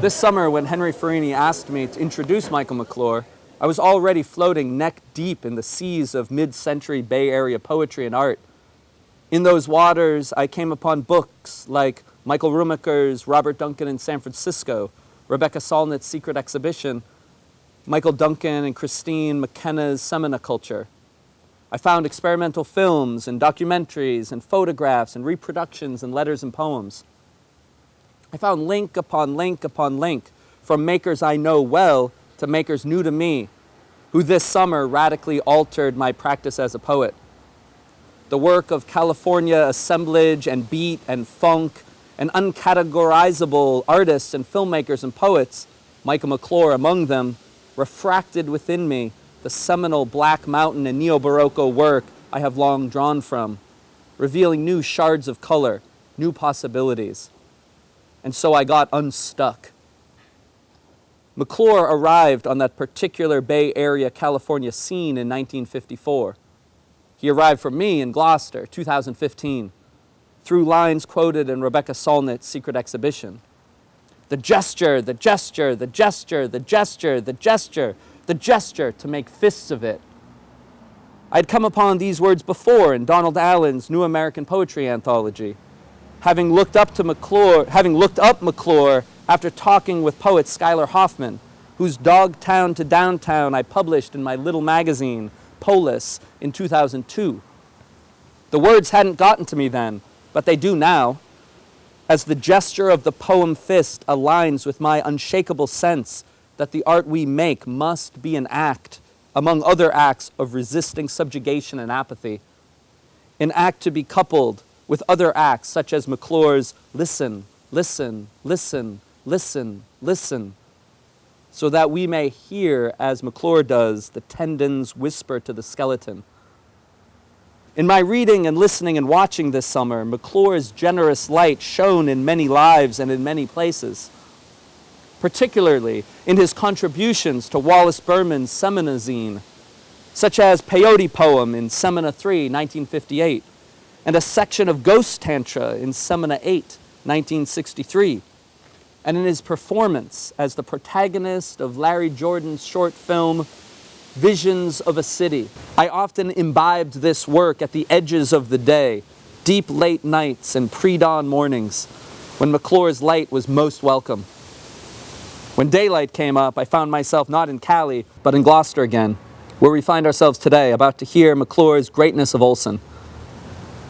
This summer, when Henry Farini asked me to introduce Michael McClure, I was already floating neck deep in the seas of mid-century Bay Area poetry and art. In those waters, I came upon books like Michael Rumacher's Robert Duncan in San Francisco, Rebecca Solnit's Secret Exhibition, Michael Duncan and Christine McKenna's Seminiculture. I found experimental films and documentaries and photographs and reproductions and letters and poems. I found link upon link upon link from makers I know well to makers new to me, who this summer radically altered my practice as a poet. The work of California assemblage and beat and funk and uncategorizable artists and filmmakers and poets, Michael McClure among them, refracted within me the seminal Black Mountain and Neo-Baroque work I have long drawn from, revealing new shards of color, new possibilities. And so I got unstuck. McClure arrived on that particular Bay Area, California scene in 1954. He arrived for me in Gloucester, 2015, through lines quoted in Rebecca Solnit's Secret Exhibition. The gesture, the gesture, the gesture, the gesture, the gesture, the gesture to make fists of it. I'd come upon these words before in Donald Allen's New American Poetry Anthology. Having looked up McClure after talking with poet Schuyler Hoffman, whose Dogtown to Downtown I published in my little magazine, Polis, in 2002. The words hadn't gotten to me then, but they do now, as the gesture of the poem fist aligns with my unshakable sense that the art we make must be an act, among other acts of resisting subjugation and apathy, an act to be coupled with other acts such as McClure's listen, listen, listen, listen, listen, so that we may hear, as McClure does, the tendons whisper to the skeleton. In my reading and listening and watching this summer, McClure's generous light shone in many lives and in many places, particularly in his contributions to Wallace Berman's Seminazine, such as Peyote Poem in Semina 3, 1958, and a section of Ghost Tantra in Semina 8, 1963, and in his performance as the protagonist of Larry Jordan's short film, Visions of a City. I often imbibed this work at the edges of the day, deep late nights and pre-dawn mornings, when McClure's light was most welcome. When daylight came up, I found myself not in Cali, but in Gloucester again, where we find ourselves today, about to hear McClure's Greatness of Olson.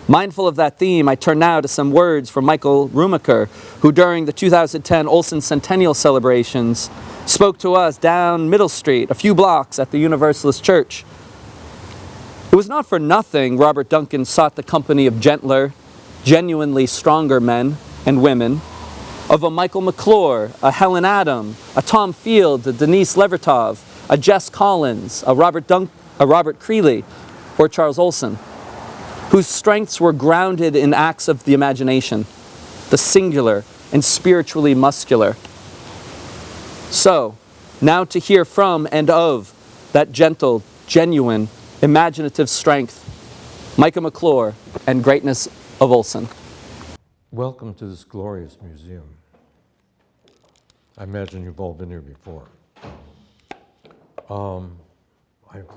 Mindful of that theme, I turn now to some words from Michael Rumacher, who during the 2010 Olson Centennial celebrations spoke to us down Middle Street, a few blocks at the Universalist Church. It was not for nothing Robert Duncan sought the company of gentler, genuinely stronger men and women, of a Michael McClure, a Helen Adam, a Tom Field, a Denise Levertov, a Jess Collins, a Robert Creeley, or Charles Olson, whose strengths were grounded in acts of the imagination, the singular and spiritually muscular. So, now to hear from and of that gentle, genuine, imaginative strength, Micah McClure and Greatness of Olson. Welcome to this glorious museum. I imagine you've all been here before. I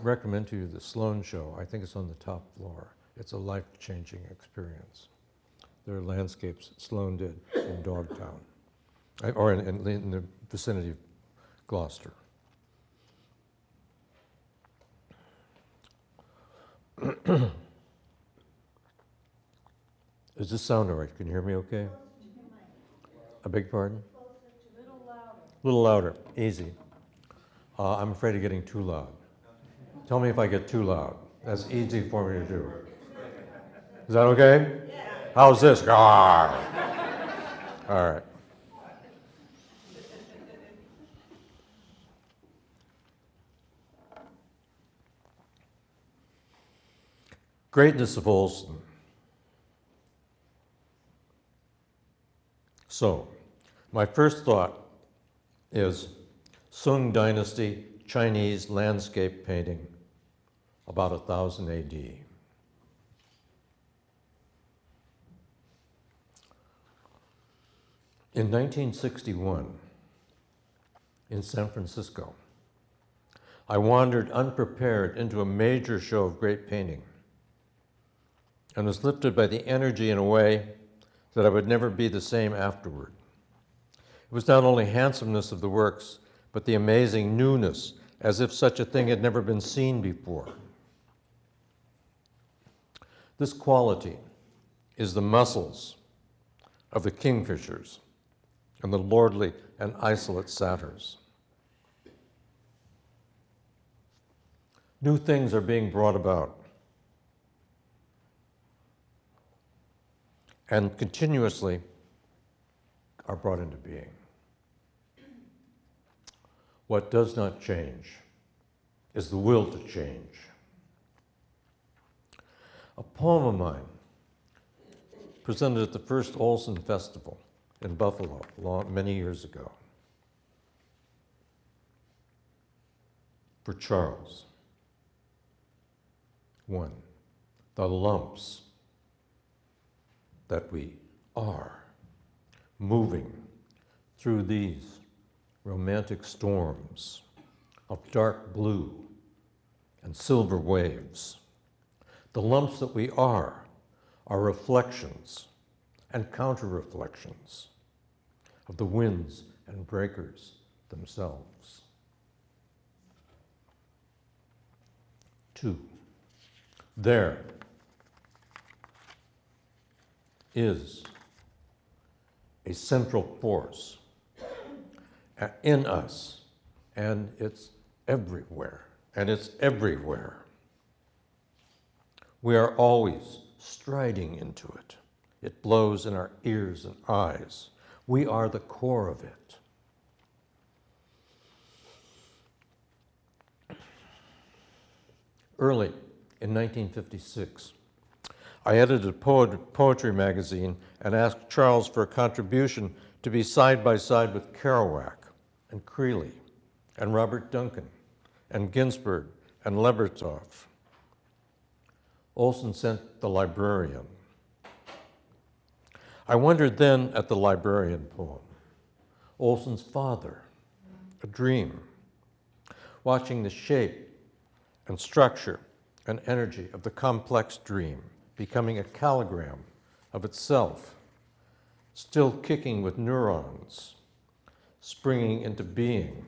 recommend to you the Sloan Show. I think it's on the top floor. It's a life-changing experience. There are landscapes that Sloan did in Dogtown, or in the vicinity of Gloucester. Does this sound all right? Can you hear me okay? I beg your pardon? A little louder, easy. I'm afraid of getting too loud. Tell me if I get too loud. That's easy for me to do. Is that okay? Yeah. How's this? All right. Greatness of Olson. So, my first thought is Sung Dynasty Chinese landscape painting about 1000 AD. In 1961, in San Francisco, I wandered unprepared into a major show of great painting and was lifted by the energy in a way that I would never be the same afterward. It was not only handsomeness of the works, but the amazing newness, as if such a thing had never been seen before. This quality is the muscles of the kingfishers and the lordly and isolate satyrs. New things are being brought about and continuously are brought into being. What does not change is the will to change. A poem of mine presented at the first Olson Festival in Buffalo many years ago for Charles. 1. The lumps that we are moving through these romantic storms of dark blue and silver waves. The lumps that we are reflections and counter-reflections of the winds and breakers themselves. 2. There is a central force in us, and it's everywhere, We are always striding into it. It blows in our ears and eyes. We are the core of it. Early in 1956, I edited a poetry magazine and asked Charles for a contribution to be side by side with Kerouac and Creeley and Robert Duncan and Ginsberg and Lebertov. Olson sent The Librarian. I wondered then at the Librarian poem, Olson's father, a dream, watching the shape and structure and energy of the complex dream becoming a calligram of itself, still kicking with neurons, springing into being.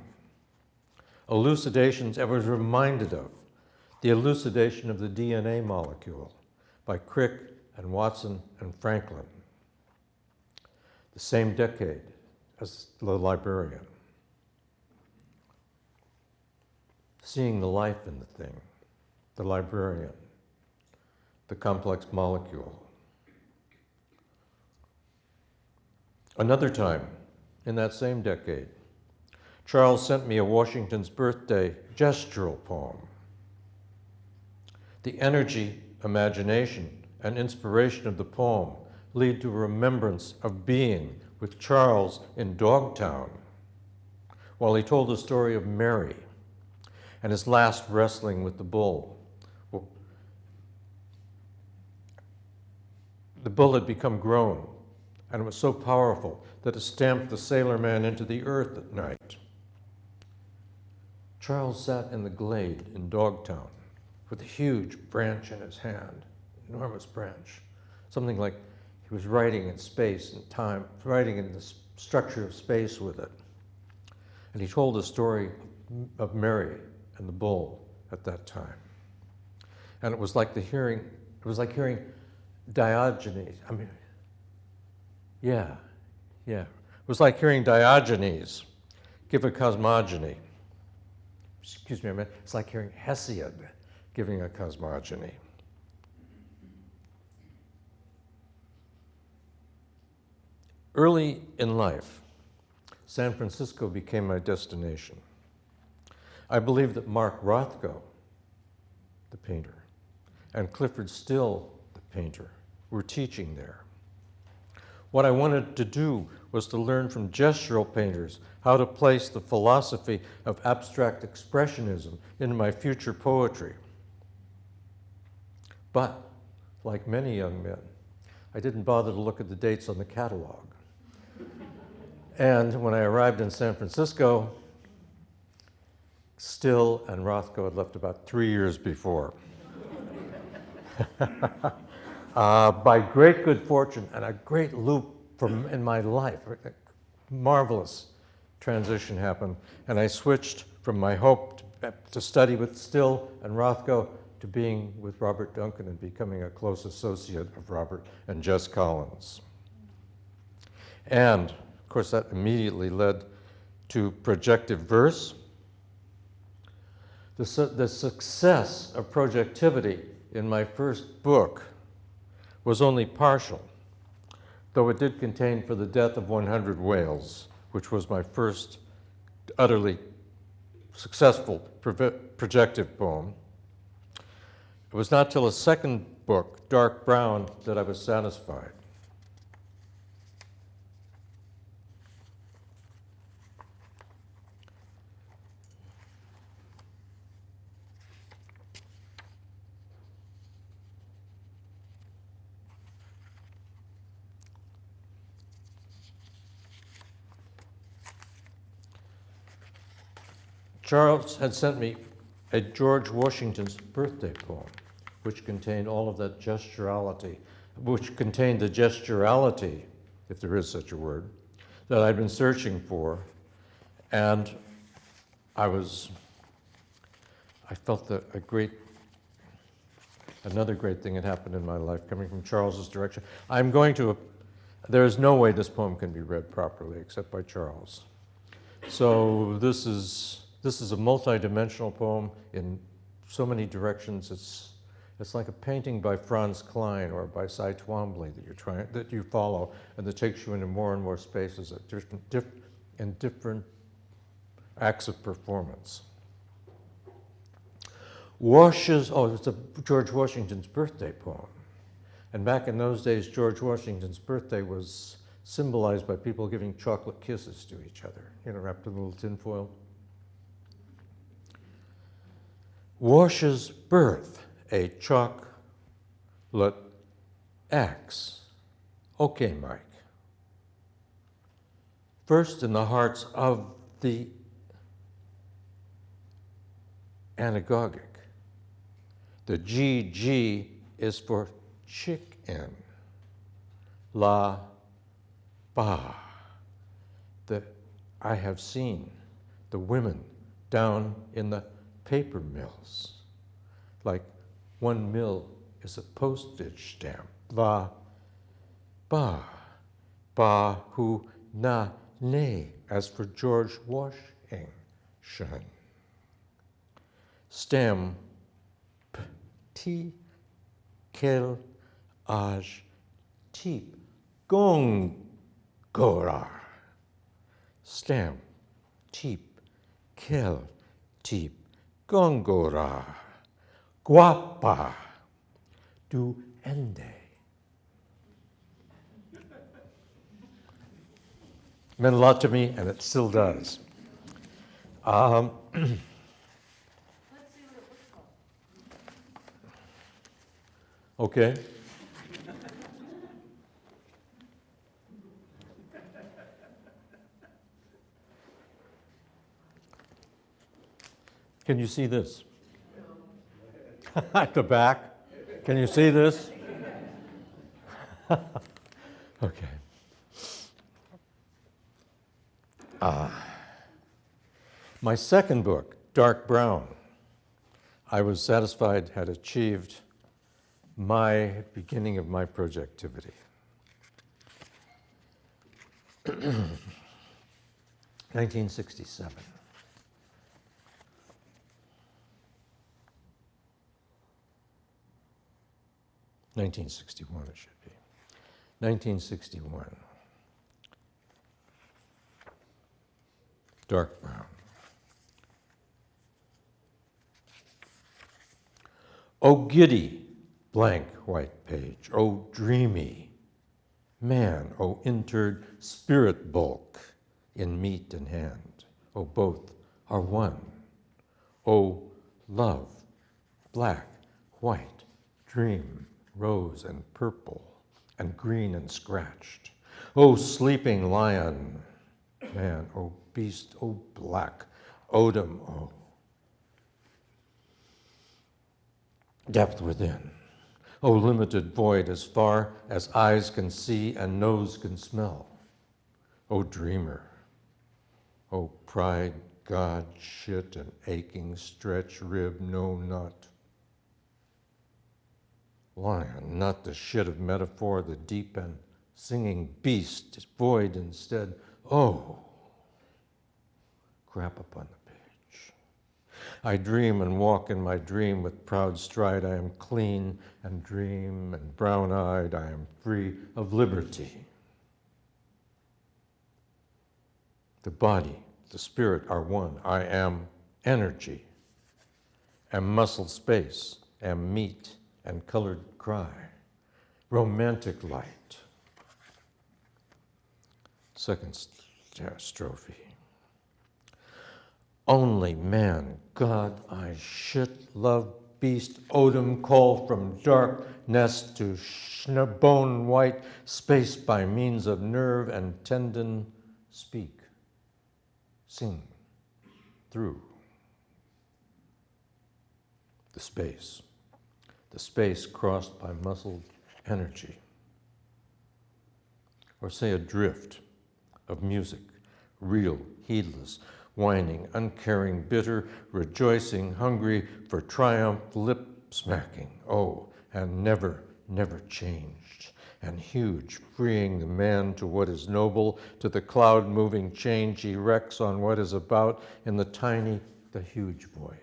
Elucidations I was reminded of, the elucidation of the DNA molecule by Crick and Watson and Franklin, the same decade as The Librarian. Seeing the life in the thing, the librarian, the complex molecule. Another time, in that same decade, Charles sent me a Washington's birthday gestural poem. The energy, imagination, and inspiration of the poem lead to a remembrance of being with Charles in Dogtown, while he told the story of Mary and his last wrestling with the bull. The bull had become grown, and it was so powerful that it stamped the sailor man into the earth at night. Charles sat in the glade in Dogtown with a huge branch in his hand, enormous branch, something like he was writing in space and time, writing in the structure of space with it. And he told the story of Mary and the bull at that time. And it was like hearing Diogenes. It was like hearing Diogenes give a cosmogony. Excuse me, it's like hearing Hesiod giving a cosmogony. Early in life, San Francisco became my destination. I believe that Mark Rothko, the painter, and Clifford Still, the painter, were teaching there. What I wanted to do was to learn from gestural painters how to place the philosophy of abstract expressionism into my future poetry. But, like many young men, I didn't bother to look at the dates on the catalog. And when I arrived in San Francisco, Still and Rothko had left about 3 years before. By great good fortune and a great loop in my life, a marvelous transition happened, and I switched from my hope to study with Still and Rothko to being with Robert Duncan and becoming a close associate of Robert and Jess Collins. And, of course, that immediately led to projective verse. The success of projectivity in my first book was only partial, though it did contain For the Death of 100 Whales, which was my first utterly successful projective poem. It was not till a second book, Dark Brown, that I was satisfied. Charles had sent me a George Washington's birthday poem, which contained all of that gesturality, which contained the gesturality, if there is such a word, that I'd been searching for. And I felt that another great thing had happened in my life coming from Charles's direction. There is no way this poem can be read properly except by Charles. So this is a multi-dimensional poem in so many directions. It's like a painting by Franz Klein or by Cy Twombly that you follow, and that takes you into more and more spaces at different acts of performance. It's a George Washington's birthday poem. And back in those days, George Washington's birthday was symbolized by people giving chocolate kisses to each other, wrapped in a little tinfoil. Wash's birth, a chocolate X. Okay, Mike. First in the hearts of the anagogic. The GG is for chicken. La ba. I have seen the women down in the paper mills, like 1 mil is a postage stamp. La ba. Ba hu na ne, as for George Washington. Stem T kel aj tip gongora. Stem tip kel tip gongora. Guapa duende. Meant a lot to me, and it still does. Let's see what it looks like. Okay. Can you see this? At the back? Can you see this? Okay. My second book, Dark Brown, I was satisfied had achieved my beginning of my projectivity. 1967. It should be. 1961. Dark brown. Oh giddy, blank white page. Oh dreamy man. Oh interred spirit bulk in meat and hand. Oh both are one. Oh love, black, white, Dream, rose and purple and green and scratched. O sleeping lion, man, O beast, O black, Odom, O depth within. O limited void as far as eyes can see and nose can smell. O dreamer, O pride, God, shit, and aching stretch rib, no not. Lion, not the shit of metaphor, the deep and singing beast is void instead. Oh, crap upon the page. I dream and walk in my dream with proud stride. I am clean and dream and brown-eyed. I am free of liberty. The body, the spirit are one. I am energy, am muscle space, am meat and colored cry, romantic light. Second strophe. Only man, God, I shit, love, beast, Odom, call from dark nest to bone white space by means of nerve and tendon, speak, sing, through the space crossed by muscled energy. Or say a drift of music, real, heedless, whining, uncaring, bitter, rejoicing, hungry for triumph, lip smacking, oh, and never, never changed, and huge, freeing the man to what is noble, to the cloud-moving change he wrecks on what is about in the tiny, the huge void.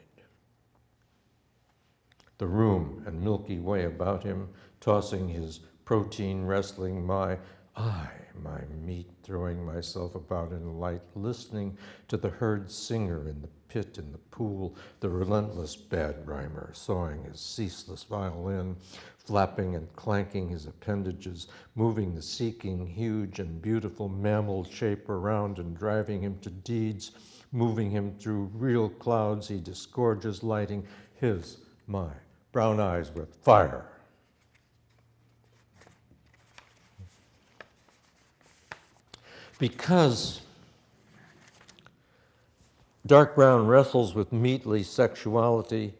The room and Milky Way about him, tossing his protein, wrestling my meat, throwing myself about in light, listening to the herd singer in the pit in the pool, the relentless bad rhymer, sawing his ceaseless violin, flapping and clanking his appendages, moving the seeking, huge and beautiful mammal shape around and driving him to deeds, moving him through real clouds he disgorges, lighting his, my brown eyes with fire. Because dark brown wrestles with meatly sexuality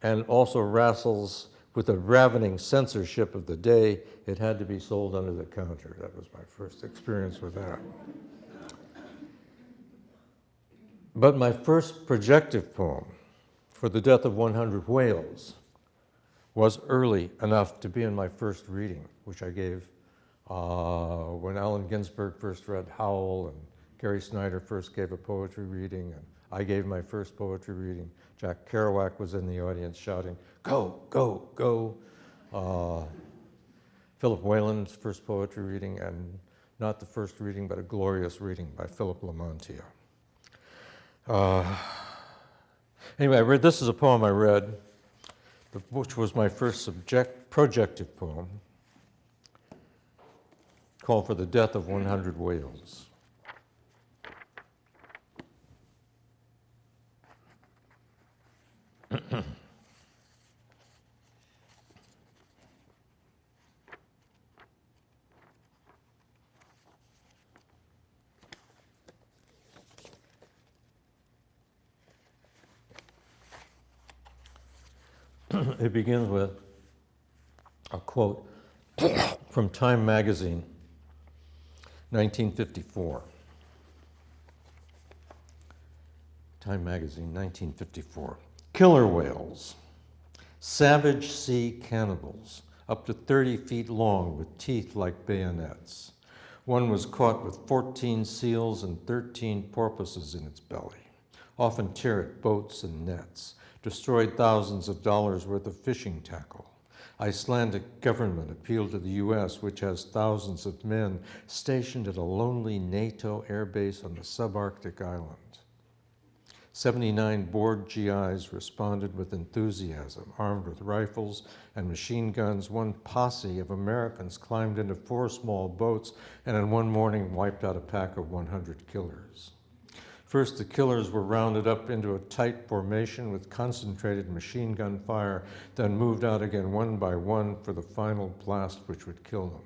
and also wrestles with the ravening censorship of the day, it had to be sold under the counter. That was my first experience with that. But my first projective poem, For the Death of 100 Whales, was early enough to be in my first reading, which I gave when Allen Ginsberg first read Howl and Gary Snyder first gave a poetry reading, and I gave my first poetry reading. Jack Kerouac was in the audience shouting, "Go, go, go." Philip Whalen's first poetry reading, and not the first reading, but a glorious reading by Philip Lamontia. Anyway, this is a poem I read, which was my first projective poem, called For the Death of 100 Whales. It begins with a quote from Time magazine, 1954. Time magazine, 1954. Killer whales, savage sea cannibals, up to 30 feet long with teeth like bayonets. One was caught with 14 seals and 13 porpoises in its belly, often tear at boats and nets, destroyed thousands of dollars worth of fishing tackle. Icelandic government appealed to the U.S., which has thousands of men stationed at a lonely NATO airbase on the subarctic island. 79 bored GIs responded with enthusiasm, armed with rifles and machine guns. One posse of Americans climbed into 4 small boats and in one morning wiped out a pack of 100 killers. First, the killers were rounded up into a tight formation with concentrated machine gun fire, then moved out again one by one for the final blast which would kill them.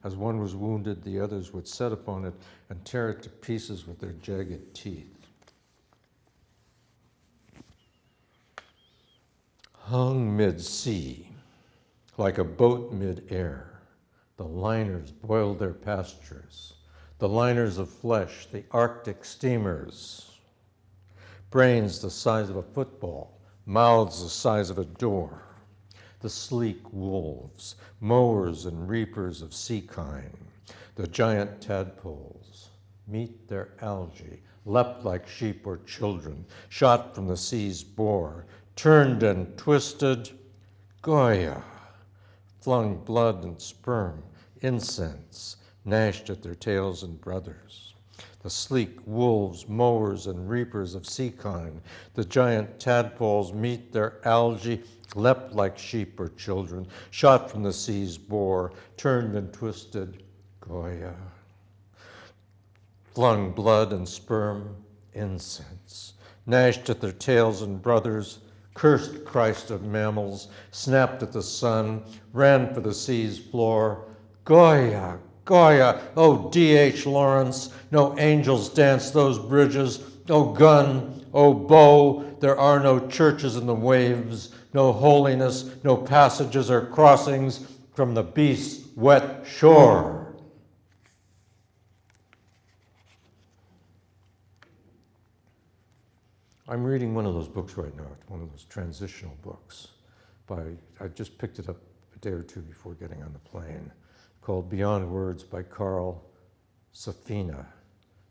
As one was wounded, the others would set upon it and tear it to pieces with their jagged teeth. Hung mid-sea, like a boat mid-air, the liners boiled their pastures, the liners of flesh, the Arctic steamers, brains the size of a football, mouths the size of a door, the sleek wolves, mowers and reapers of sea kine, the giant tadpoles, meet their algae, leapt like sheep or children, shot from the sea's bore, turned and twisted, Goya, flung blood and sperm, incense, gnashed at their tails and brothers. The sleek wolves, mowers, and reapers of sea kine, the giant tadpoles meet their algae, leapt like sheep or children, shot from the sea's bore, turned and twisted, Goya, flung blood and sperm, incense, gnashed at their tails and brothers, cursed Christ of mammals, snapped at the sun, ran for the sea's floor. Goya, Goya, oh D.H. Lawrence, no angels dance those bridges, oh gun, oh bow, there are no churches in the waves, no holiness, no passages or crossings from the beast's wet shore. I'm reading one of those books right now, one of those transitional books. I just picked it up a day or two before getting on the plane, called Beyond Words by Carl Safina,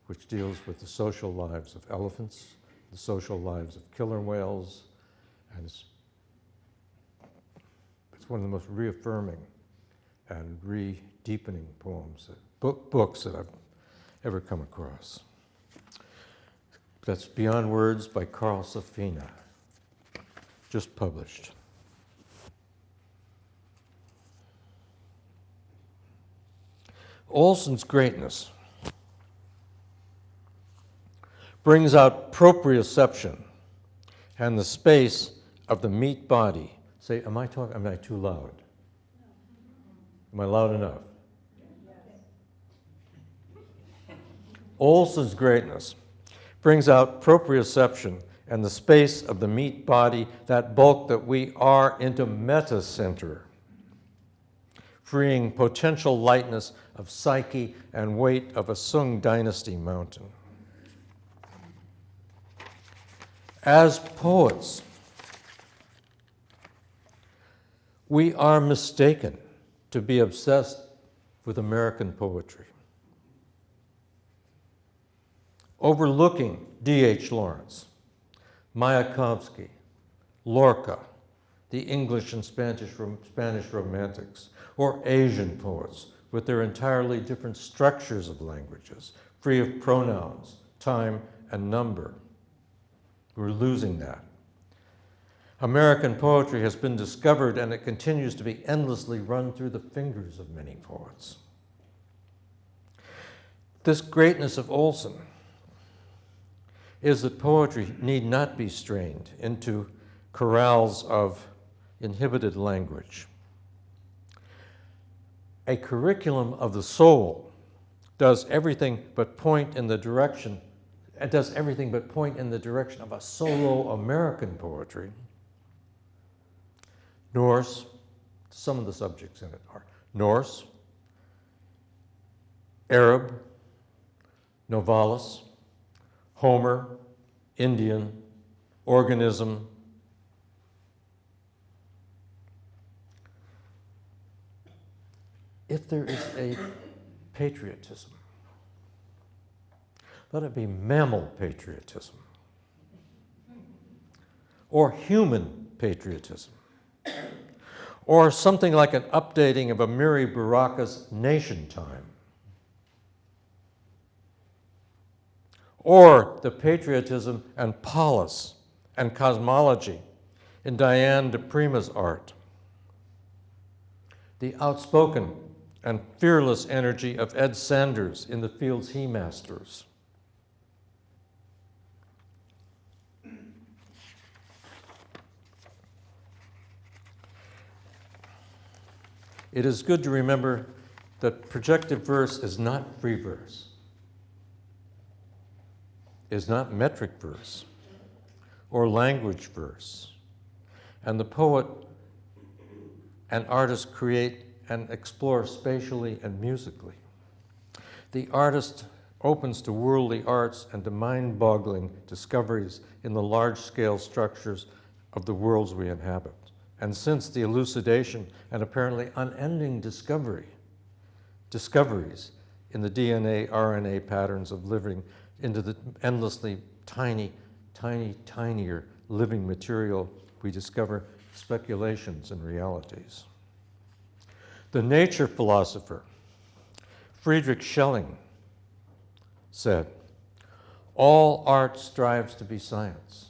which deals with the social lives of elephants, the social lives of killer whales, and it's one of the most reaffirming and re-deepening poems, books that I've ever come across. That's Beyond Words by Carl Safina, just published. Olson's greatness brings out proprioception and the space of the meat body. Say, am I too loud? Am I loud enough? Olson's greatness brings out proprioception and the space of the meat body, that bulk that we are, into meta-center, freeing potential lightness of psyche and weight of a Sung dynasty mountain. As poets, we are mistaken to be obsessed with American poetry, overlooking D.H. Lawrence, Mayakovsky, Lorca, the English and Spanish Romantics, or Asian poets with their entirely different structures of languages, free of pronouns, time, and number. We're losing that. American poetry has been discovered, and it continues to be endlessly run through the fingers of many poets. This greatness of Olson is that poetry need not be strained into corrals of inhibited language. A curriculum of the soul does everything but point in the direction of a solo American poetry. Norse, some of the subjects in it are Norse, Arab, Novalis, Homer, Indian, organism. If there is a patriotism, let it be mammal patriotism or human patriotism, or something like an updating of Amiri Baraka's Nation Time, or the patriotism and polis and cosmology in Diane de Prima's art, the outspoken and fearless energy of Ed Sanders in The Fields He Masters, It is good to remember that projective verse is not free verse, is not metric verse or language verse. And the poet and artist create and explore spatially and musically. The artist opens to worldly arts and to mind-boggling discoveries in the large-scale structures of the worlds we inhabit. And since the elucidation and apparently unending discoveries in the DNA, RNA patterns of living into the endlessly tinier living material, we discover speculations and realities. The nature philosopher Friedrich Schelling said, "All art strives to be science,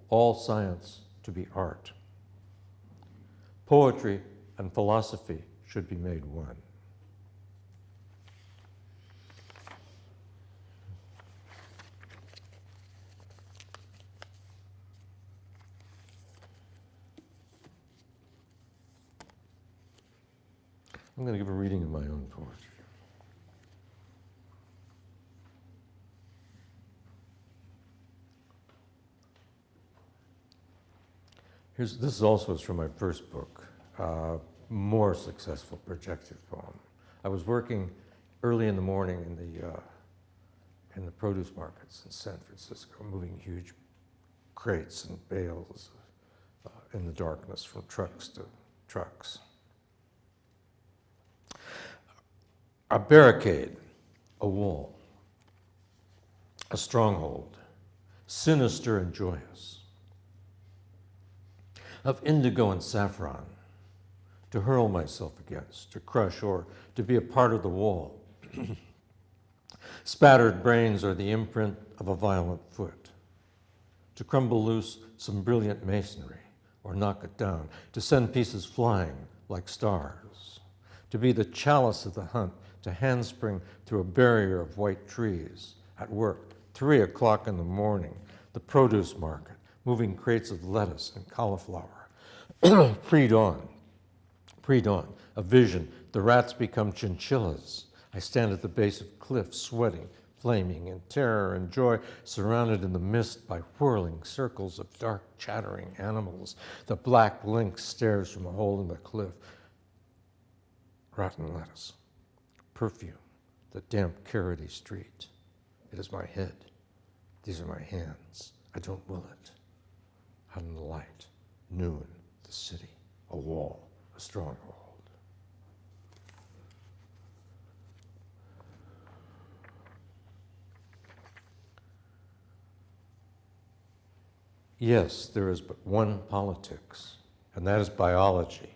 all science to be art. Poetry and philosophy should be made one." I'm going to give a reading of my own poetry. This is also from my first book, More Successful Projective Poem. I was working early in the morning in the produce markets in San Francisco, moving huge crates and bales in the darkness from trucks to trucks. A barricade, a wall, a stronghold, sinister and joyous, of indigo and saffron, to hurl myself against, to crush, or to be a part of the wall. Spattered brains are the imprint of a violent foot, to crumble loose some brilliant masonry, or knock it down, to send pieces flying like stars, to be the chalice of the hunt, to handspring through a barrier of white trees, at work, 3 o'clock in the morning, the produce market, moving crates of lettuce and cauliflower. Pre-dawn, a vision, the rats become chinchillas. I stand at the base of cliffs, sweating, flaming in terror and joy, surrounded in the mist by whirling circles of dark, chattering animals. The black lynx stares from a hole in the cliff. Rotten lettuce, perfume, the damp, carroty street. It is my head. These are my hands. I don't will it. Out in the light, noon, the city, a wall, a stronghold. Yes, there is but one politics, and that is biology.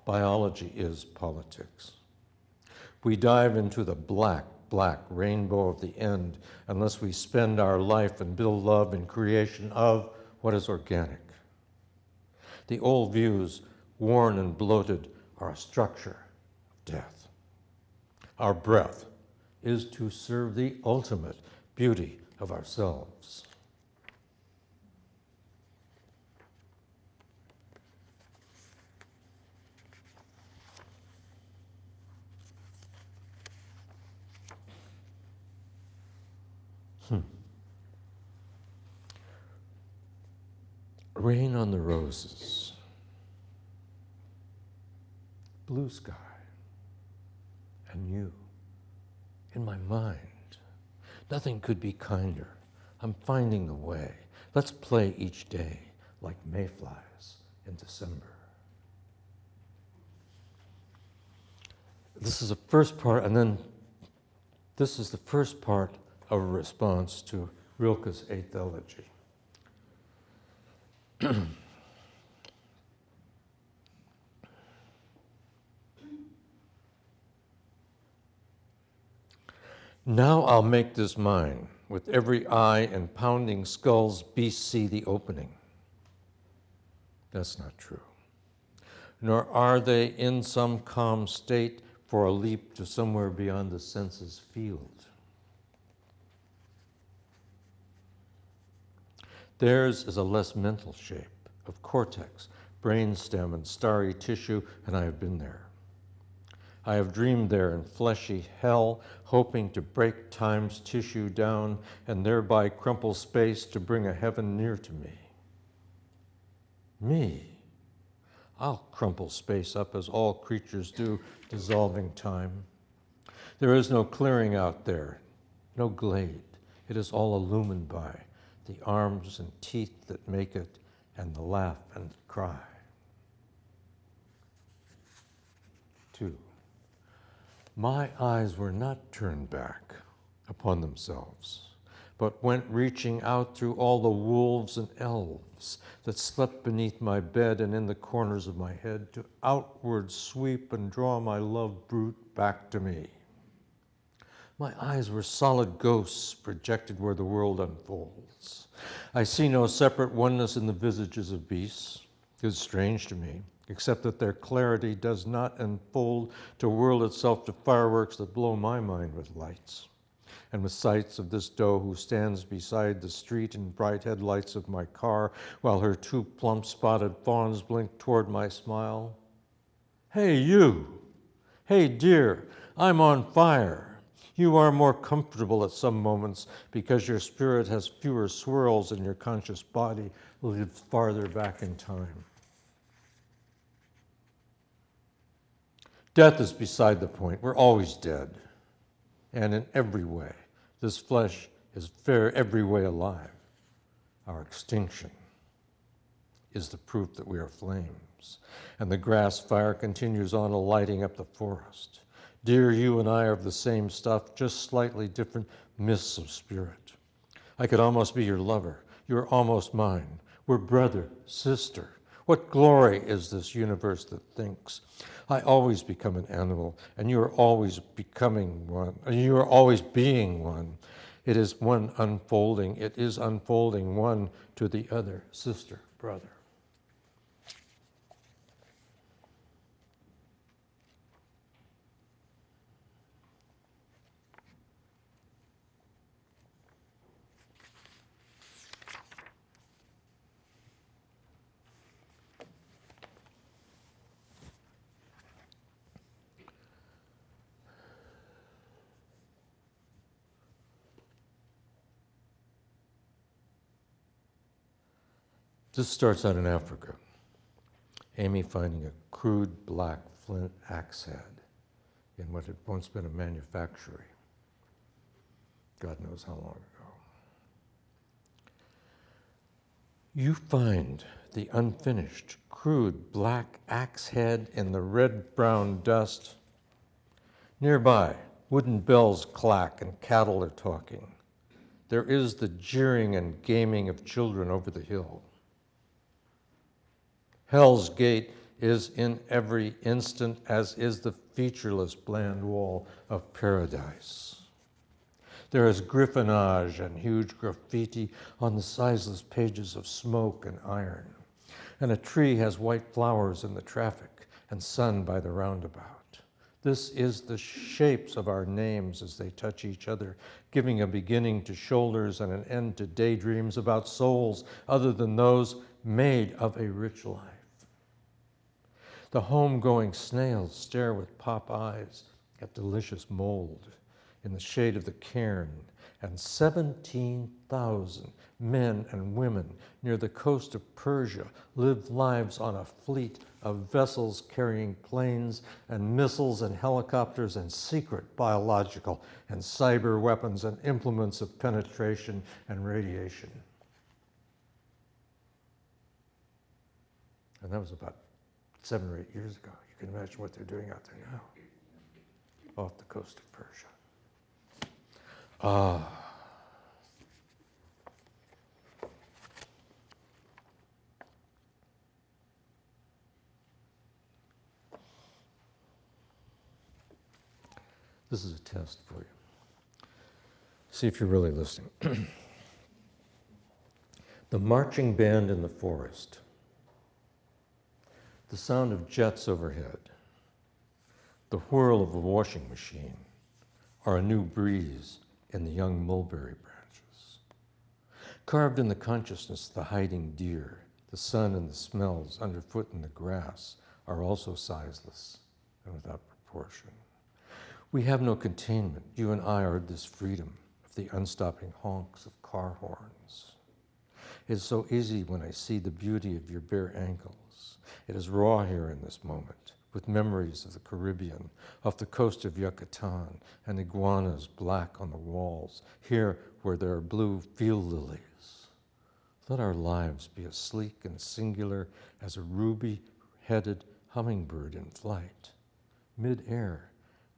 Biology is politics. We dive into the black rainbow of the end unless we spend our life and build love and creation of what is organic. The old views, worn and bloated, are a structure of death. Our breath is to serve the ultimate beauty of ourselves. Rain on the roses, blue sky, and you in my mind. Nothing could be kinder. I'm finding the way. Let's play each day like mayflies in December. This is the first part, and then this is the first part of a response to Rilke's 8th Elegy. Now I'll make this mine. With every eye and pounding skulls, beasts see the opening. That's not true. Nor are they in some calm state for a leap to somewhere beyond the senses' field. Theirs is a less mental shape, of cortex, brainstem, and starry tissue, and I have been there. I have dreamed there in fleshy hell, hoping to break time's tissue down and thereby crumple space to bring a heaven near to me. Me. I'll crumple space up as all creatures do, dissolving time. There is no clearing out there, no glade. It is all illumined by the arms and teeth that make it, and the laugh and the cry. 2. My eyes were not turned back upon themselves, but went reaching out through all the wolves and elves that slept beneath my bed and in the corners of my head to outward sweep and draw my love brute back to me. My eyes were solid ghosts projected where the world unfolds. I see no separate oneness in the visages of beasts. It is strange to me, except that their clarity does not unfold to whirl itself to fireworks that blow my mind with lights, and with sights of this doe who stands beside the street in bright headlights of my car while her 2 plump spotted fawns blink toward my smile. Hey, you! Hey, dear, I'm on fire. You are more comfortable at some moments because your spirit has fewer swirls and your conscious body lives farther back in time. Death is beside the point. We're always dead. And in every way, this flesh is every way alive. Our extinction is the proof that we are flames. And the grass fire continues on lighting up the forest. Dear, you and I are of the same stuff, just slightly different mists of spirit. I could almost be your lover. You're almost mine. We're brother, sister. What glory is this universe that thinks? I always become an animal, and you are always becoming one. You are always being one. It is one unfolding. It is unfolding one to the other, sister, brother. This starts out in Africa. Amy finding a crude black flint axe head in what had once been a manufactory. God knows how long ago. You find the unfinished, crude black axe head in the red-brown dust. Nearby, wooden bells clack and cattle are talking. There is the jeering and gaming of children over the hill. Hell's gate is in every instant, as is the featureless bland wall of paradise. There is griffonage and huge graffiti on the sizeless pages of smoke and iron, and a tree has white flowers in the traffic and sun by the roundabout. This is the shapes of our names as they touch each other, giving a beginning to shoulders and an end to daydreams about souls other than those made of a rich life. The home-going snails stare with pop eyes at delicious mold in the shade of the cairn, and 17,000 men and women near the coast of Persia live lives on a fleet of vessels carrying planes and missiles and helicopters and secret biological and cyber weapons and implements of penetration and radiation. And that was about 7 or 8 years ago. You can imagine what they're doing out there now, off the coast of Persia. This is a test for you. See if you're really listening. The marching band in the forest. The sound of jets overhead, the whirl of a washing machine, or a new breeze in the young mulberry branches. Carved in the consciousness, the hiding deer, The sun and the smells underfoot in the grass are also sizeless and without proportion. We have no containment. You and I are this freedom of the unstopping honks of car horns. It is so easy when I see the beauty of your bare ankles. It is raw here in this moment, with memories of the Caribbean, off the coast of Yucatan, and iguanas black on the walls, here where there are blue field lilies. Let our lives be as sleek and singular as a ruby-headed hummingbird in flight. Mid-air,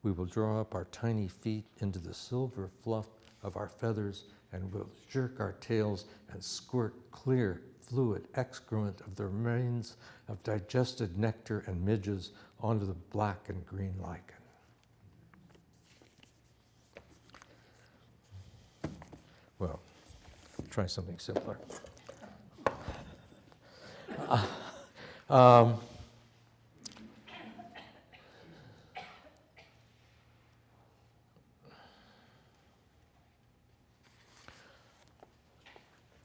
we will draw up our tiny feet into the silver fluff of our feathers and we'll jerk our tails and squirt clear, fluid excrement of the remains of digested nectar and midges onto the black and green lichen. Well, try something simpler.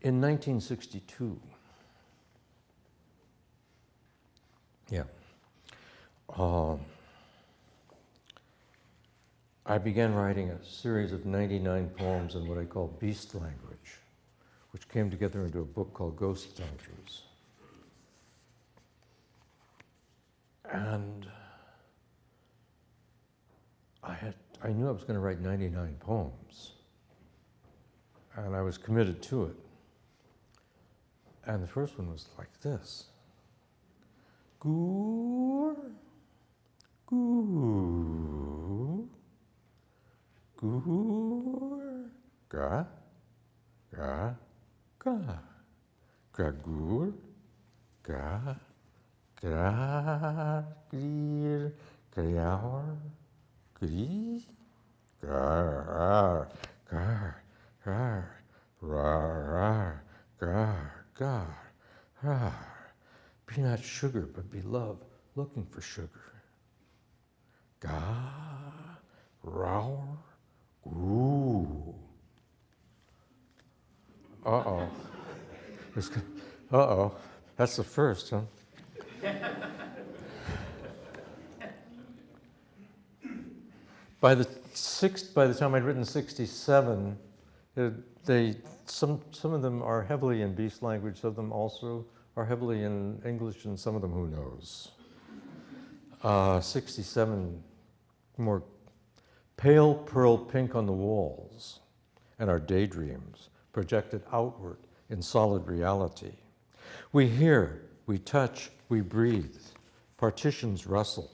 In 1962, I began writing a series of 99 poems in what I call beast language, which came together into a book called Ghost Soldiers. And I knew I was going to write 99 poems, and I was committed to it. And the first one was like this. Goor, goor, goor, ga, ga, ga, gagoor, ga, gra, grir, griaur, gri, gar, gar, gar, rar, gar, gar, rar. Be not sugar, but be love, looking for sugar. Ga, rour, goo. Uh-oh. Uh-oh. That's the first, huh? By the time I'd written 67, some of them are heavily in beast language, some of them also are heavily in English, and some of them, who knows. 67, more pale pearl pink on the walls, and our daydreams projected outward in solid reality. We hear, we touch, we breathe, partitions rustle,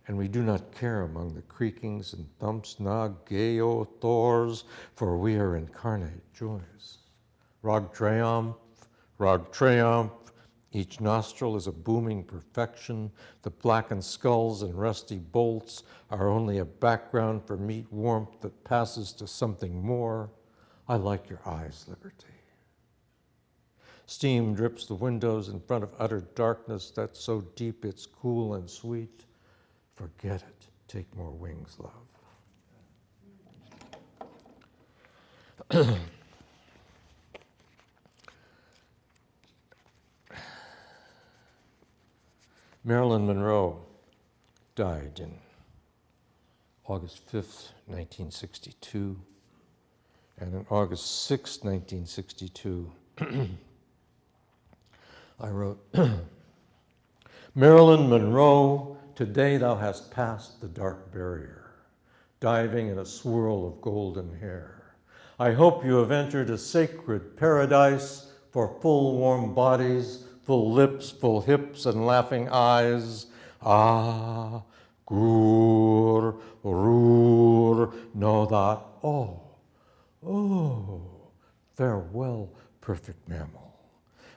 and we do not care among the creakings and thumps, nag, geo, thors, for we are incarnate joys. Rag triumph, each nostril is a booming perfection. The blackened skulls and rusty bolts are only a background for meat warmth that passes to something more. I like your eyes, liberty. Steam drips the windows in front of utter darkness that's so deep it's cool and sweet. Forget it. Take more wings, love. Marilyn Monroe died in August 5th, 1962. And on August 6th, 1962, I wrote, Marilyn Monroe, today thou hast passed the dark barrier, diving in a swirl of golden hair. I hope you have entered a sacred paradise for full warm bodies, full lips, full hips, and laughing eyes. Ah, gur, rur, know that, oh, farewell, perfect mammal.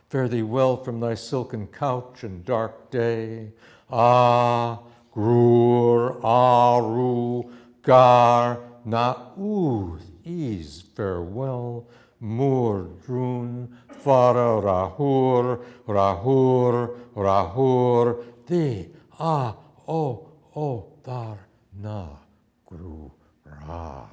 Fare thee well from thy silken couch and dark day. Ah, grur, aru, gar, na, ooth, ease, farewell. Mur, drun, fara, rahur, rahur, rahur, thee, thar, na, gru, rar.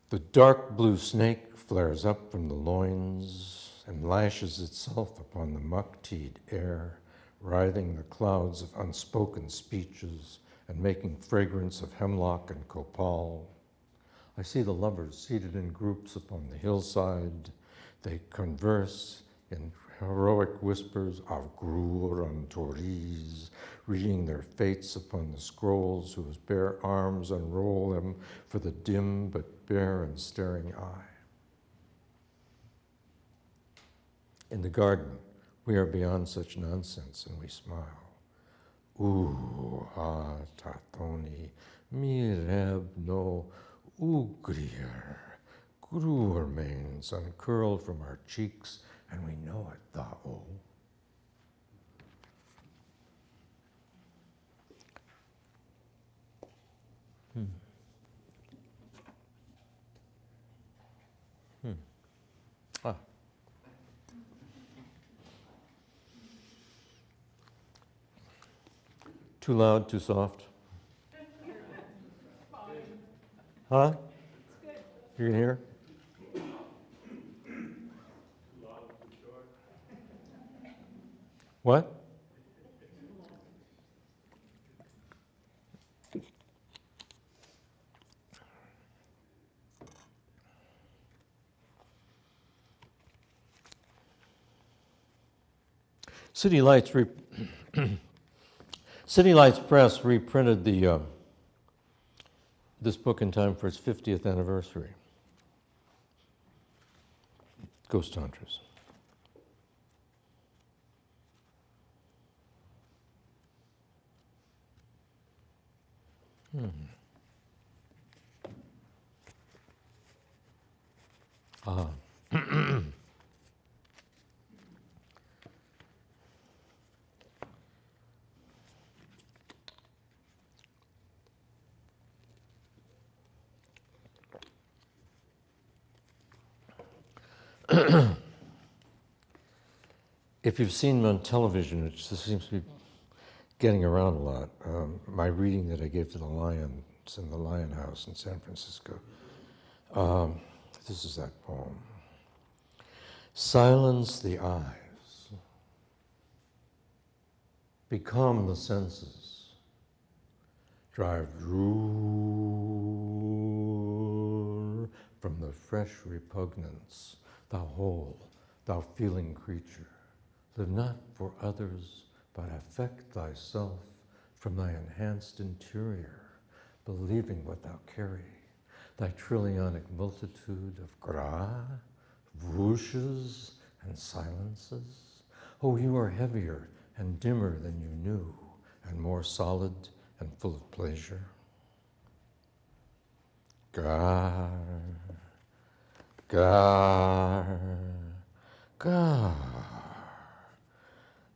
The dark blue snake flares up from the loins and lashes itself upon the muck-teed air, writhing the clouds of unspoken speeches and making fragrance of hemlock and copal. I see the lovers seated in groups upon the hillside. They converse in heroic whispers of Grur and Tories, reading their fates upon the scrolls whose bare arms unroll them for the dim but bare and staring eye. In the garden, we are beyond such nonsense and we smile. Ha tatoni mireb no ugrier. Grur remains uncurled from our cheeks, and we know it, thou. Ah. Too loud, too soft? Huh? You can hear? What? City Lights City Lights Press reprinted this book in time for its 50th anniversary. Ghost Hunters. Ah. If you've seen me on television, it just seems to be getting around a lot. My reading that I gave to the Lions in the Lion House in San Francisco. This is that poem. Silence the eyes. Become the senses. Drive drool from the fresh repugnance, thou whole, thou feeling creature. Live not for others, but affect thyself from thy enhanced interior, believing what thou carry, thy trillionic multitude of gra, whooshes, and silences. Oh, you are heavier and dimmer than you knew, and more solid and full of pleasure. Gar, gar, gar.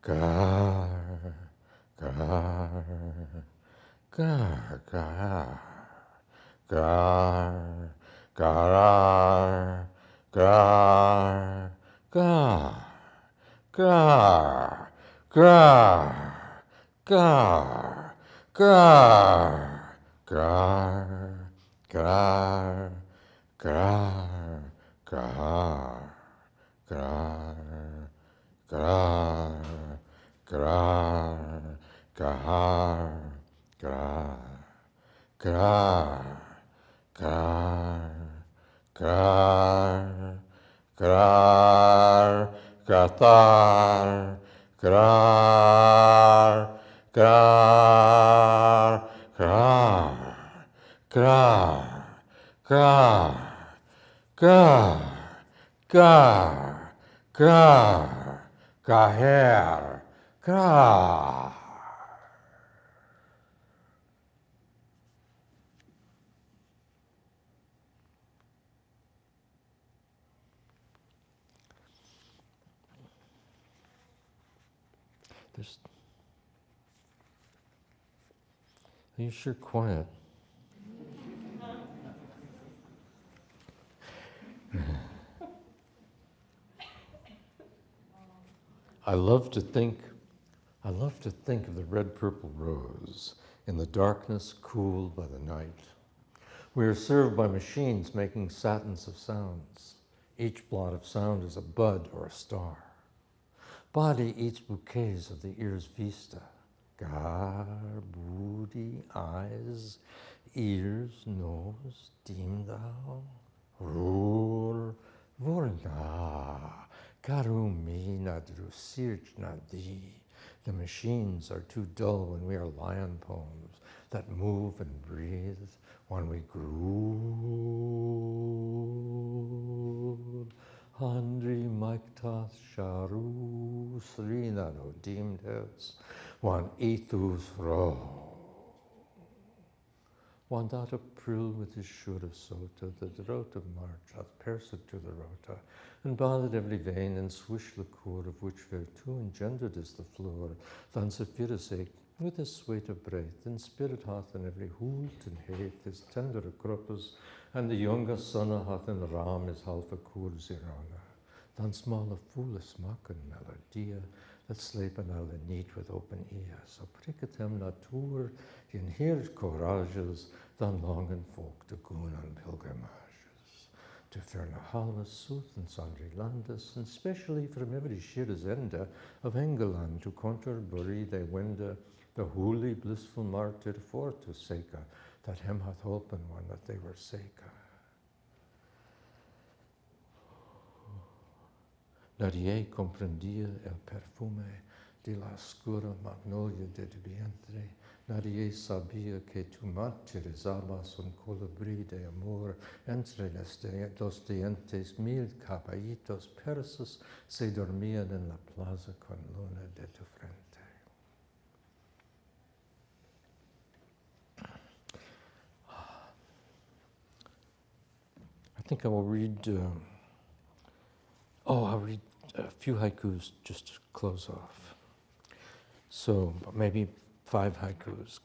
Gar, gar, gar, gar, gar, gar, gar, gar, gar, gar, gar, gar, gar, gar, gar, gar, gar, gar. Grar, grar, grar, grar, grar, grar, grar, gathar, grar, grar, grar, grar, grar, grar, grar, grar, gaher. God. You're sure quiet. I love to think of the red-purple rose in the darkness cooled by the night, We are served by machines making satins of sounds. Each blot of sound is a bud or a star. Body eats bouquets of the ear's vista. Gar, booty, eyes, ears, nose, deem thou. Rur, vorna, karumi nadru sirch nadi. The machines are too dull when we are lion poems that move and breathe when we groove. Handri Maiktas Sharu Srinano deemed heads, one ethus ro. One that April with his Shura Sota, the Rota march hath Persia to the Rota, and bathed every vein and swish liqueur of which virtue engendered is the floor, than Zephyrus ake with his sweet of breath, and spirit hath in every hoot and hate his tender acropus, and the younger son hath in Ram his half a cour zirana, than small a fool a smack and melodia, that slepen alle neat with open ear, so pricket hem natur, in hears courages, than longen folk to goon on pilgrimages, to Fernahalus, Sooth and Sundry Landus, and specially from every shires ende of Engeland to Canterbury they wende, the holy blissful martyr for to Seca, that him hath open one that they were Seca. Nadie comprendia el perfume de la oscura magnolia de tu vientre. Nadie sabia que tu martirizabas un colibrí de amor entre los dientes. 1000 caballitos persas se dormían en la plaza con luna de tu frente. I think I will read, I'll read a few haikus just to close off. So maybe 5 haikus.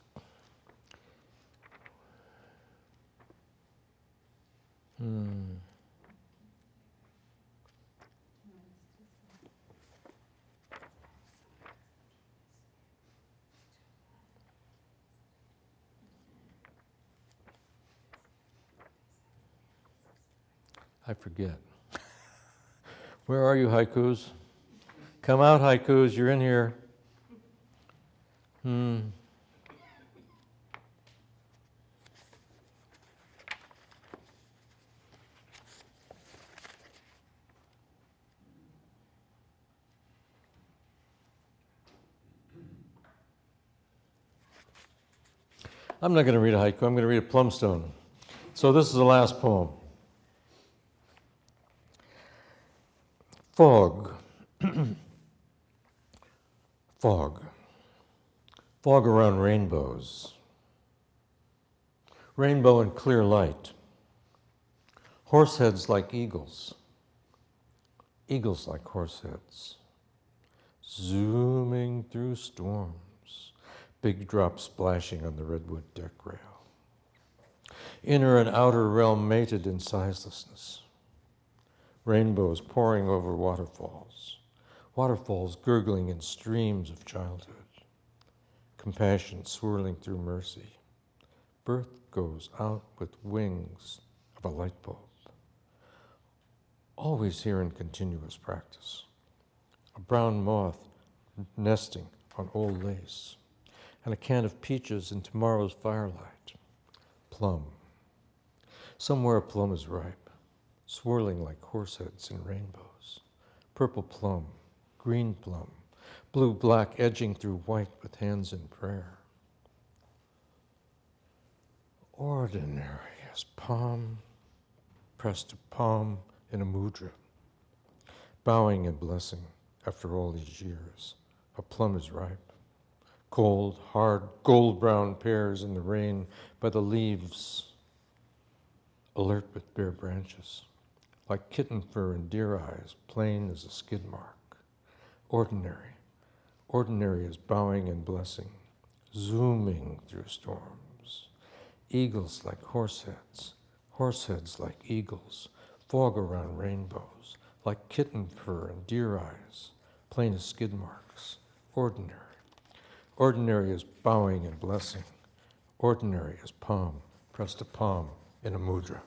I forget. Where are you, haikus? Come out, haikus, you're in here. I'm not going to read a haiku, I'm going to read a plumstone. So this is the last poem. Fog. Fog. Fog around rainbows. Rainbow and clear light. Horseheads like eagles. Eagles like horseheads. Zooming through storms. Big drops splashing on the redwood deck rail. Inner and outer realm mated in sizelessness. Rainbows pouring over waterfalls. Waterfalls gurgling in streams of childhood. Compassion swirling through mercy. Birth goes out with wings of a light bulb. Always here in continuous practice. A brown moth nesting on old lace. And a can of peaches in tomorrow's firelight. Plum. Somewhere a plum is ripe, swirling like horseheads in rainbows. Purple plum, green plum, blue-black edging through white with hands in prayer. Ordinary as palm pressed to palm in a mudra, bowing and blessing after all these years. A plum is ripe. Cold, hard, gold-brown pears in the rain by the leaves, alert with bare branches, like kitten fur and deer eyes, plain as a skid mark. Ordinary, ordinary as bowing and blessing, zooming through storms. Eagles like horseheads, horseheads like eagles, fog around rainbows, like kitten fur and deer eyes, plain as skid marks. Ordinary. Ordinary as bowing and blessing, ordinary as palm pressed to palm in a mudra.